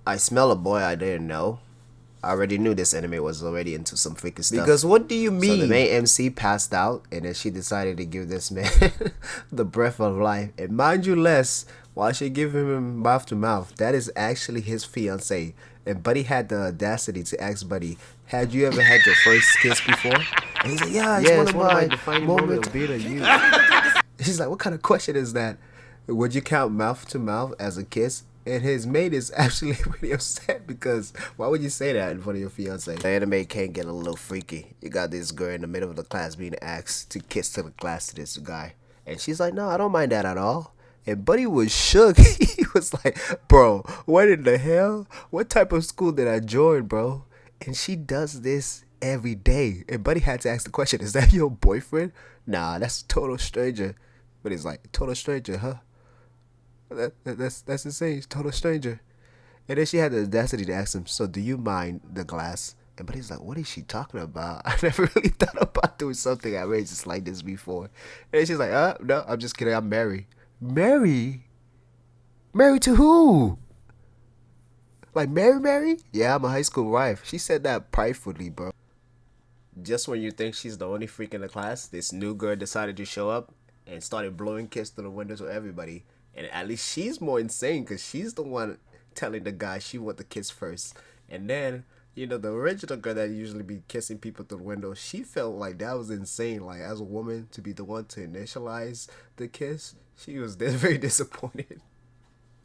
I smell a boy I didn't know. I already knew this anime was already into some freaky stuff. Because what do you So the mean? main MC passed out, and then she decided to give this man the breath of life. And mind you, less while she giving him mouth to mouth, that is actually his fiance. And Buddy had the audacity to ask Buddy, "Had you ever had your first kiss before?" And he's like, "Yeah, it's Yeah, one it's of one of my my defining moments moments." of being a youth. He's like, "What kind of question is that? Would you count mouth to mouth as a kiss?" And his mate is actually pretty upset because why would you say that in front of your fiance? The anime can get a little freaky. You got this girl in the middle of the class being asked to kiss to the class to this guy. And she's like, "No, I don't mind that at all." And Buddy was shook. He was like, "Bro, what in the hell? What type of school did I join, bro?" And she does this every day. And Buddy had to ask the question, "Is that your boyfriend?" "Nah, that's a total stranger." But he's like, "Total stranger, huh?" That's insane. He's a total stranger. And then she had the audacity to ask him, "So do you mind the glass?" And but he's like, "What is she talking about? I never really thought about doing something outrageous like this before." And she's like, no, I'm just kidding. I'm married." "Married? Married to who? Like Mary? Yeah, I'm a high school wife." She said that pridefully, bro. Just when you think she's the only freak in the class, this new girl decided to show up and started blowing kisses through the windows with everybody. And at least she's more insane because she's the one telling the guy she want the kiss first. And then, the original girl that usually be kissing people through the window, she felt like that was insane. Like, as a woman, to be the one to initialize the kiss, she was very disappointed.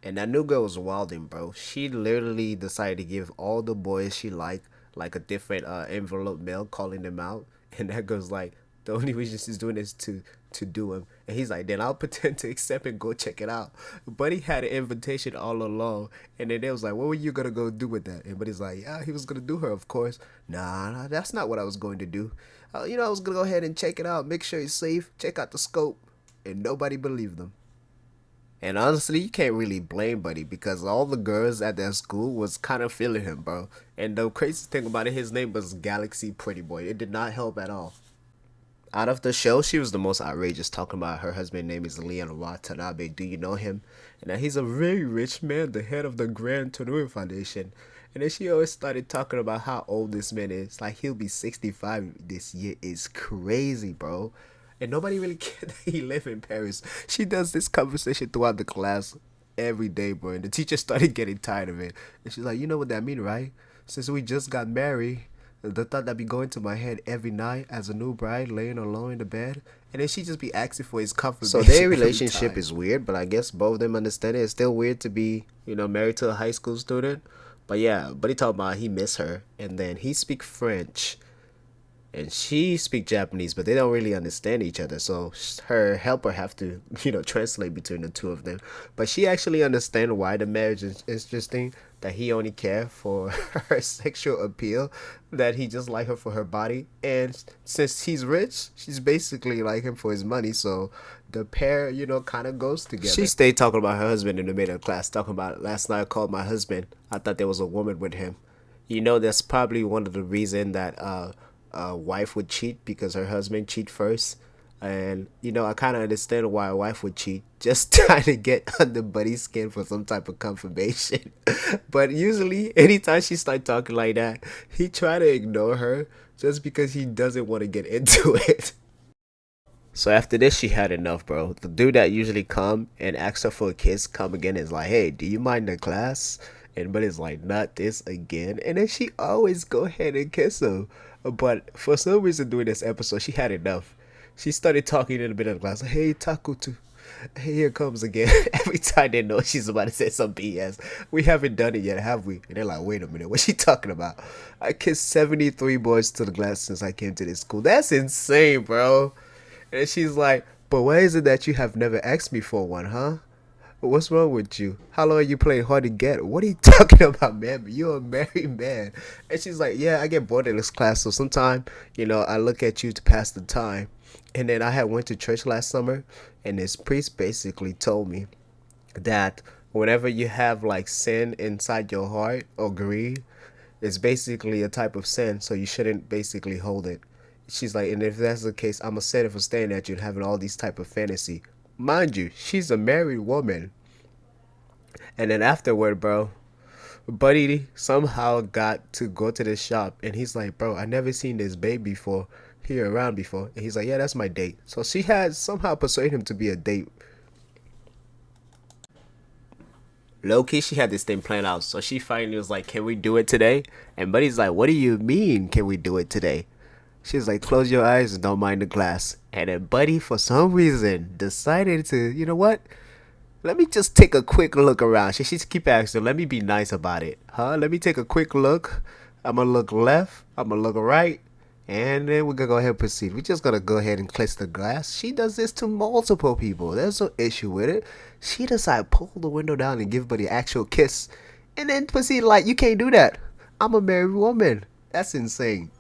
And that new girl was wilding, bro. She literally decided to give all the boys she liked like a different envelope mail, calling them out. And that girl's like, the only reason she's doing this to do him. And he's like, then I'll pretend to accept and go check it out. Buddy had an invitation all along, and then they was like, what were you gonna go do with that? And Buddy's like, yeah, he was gonna do her, of course. Nah, that's not what I was going to do. I was gonna go ahead and check it out, make sure it's safe, check out the scope, and nobody believed them. And honestly, you can't really blame Buddy because all the girls at that school was kind of feeling him, bro. And the crazy thing about it, his name was Galaxy Pretty Boy. It did not help at all. Out of the show, she was the most outrageous, talking about her husband's name is Leon Watanabe. Do you know him? And that he's a very rich man, the head of the Grand Tenui Foundation. And then she always started talking about how old this man is. Like, he'll be 65 this year. It's crazy, bro. And nobody really cared that he lived in Paris. She does this conversation throughout the class every day, bro. And the teacher started getting tired of it. And she's like, you know what that mean, right? Since we just got married, the thought that be going to my head every night as a new bride laying alone in the bed. And then she just be asking for his confirmation. So their relationship is weird, but I guess both of them understand it. It's still weird to be, married to a high school student. But yeah, but he talked about he miss her. And then he speak French and she speak Japanese, but they don't really understand each other. So her helper have to, translate between the two of them. But she actually understand why the marriage is interesting. That he only care for her sexual appeal, that he just like her for her body, and since he's rich, she's basically like him for his money. So the pair, kind of goes together. She stayed talking about her husband in the middle of class, talking about last night I called my husband. I thought there was a woman with him. That's probably one of the reason that a wife would cheat because her husband cheat first. And I kind of understand why a wife would cheat, just trying to get under Buddy's skin for some type of confirmation. But usually, anytime she start talking like that, he try to ignore her just because he doesn't want to get into it. So after this, she had enough, bro. The dude that usually come and ask her for a kiss come again is like, "Hey, do you mind the class?" And Buddy's like, "Not this again." And then she always go ahead and kiss him. But for some reason during this episode, she had enough. She started talking in the middle of the class, like, "Hey, Takutu." Hey, here comes again. Every time they know she's about to say some BS. We haven't done it yet, have we? And they're like, wait a minute, what's she talking about? I kissed 73 boys to the glass since I came to this school. That's insane, bro. And she's like, but why is it that you have never asked me for one, huh? What's wrong with you? How long are you playing hard to get? What are you talking about, man? You're a married man. And she's like, yeah, I get bored in this class. So sometimes, I look at you to pass the time. And then I had went to church last summer, and this priest basically told me that whenever you have like sin inside your heart or greed, it's basically a type of sin, so you shouldn't basically hold it. She's like, and if that's the case, I'm gonna set it for staring at you and having all these type of fantasy. Mind you, she's a married woman. And then afterward, bro, Buddy somehow got to go to the shop, and he's like, bro, I never seen this babe before, here around before. And he's like, yeah, that's my date. So she had somehow persuaded him to be a date. Low key, she had this thing planned out. So she finally was like, can we do it today? And Buddy's like, what do you mean, can we do it today? She's like, close your eyes and don't mind the glass. And then Buddy, for some reason, decided to, you know what? Let me just take a quick look around. She's keep asking, let me be nice about it. Huh? Let me take a quick look. I'm gonna look left. I'm gonna look right. And then we're gonna go ahead and proceed. We're just gonna go ahead and kiss the glass. She does this to multiple people. There's no issue with it. She decided to pull the window down and give Buddy an actual kiss. And then proceed like, you can't do that. I'm a married woman. That's insane.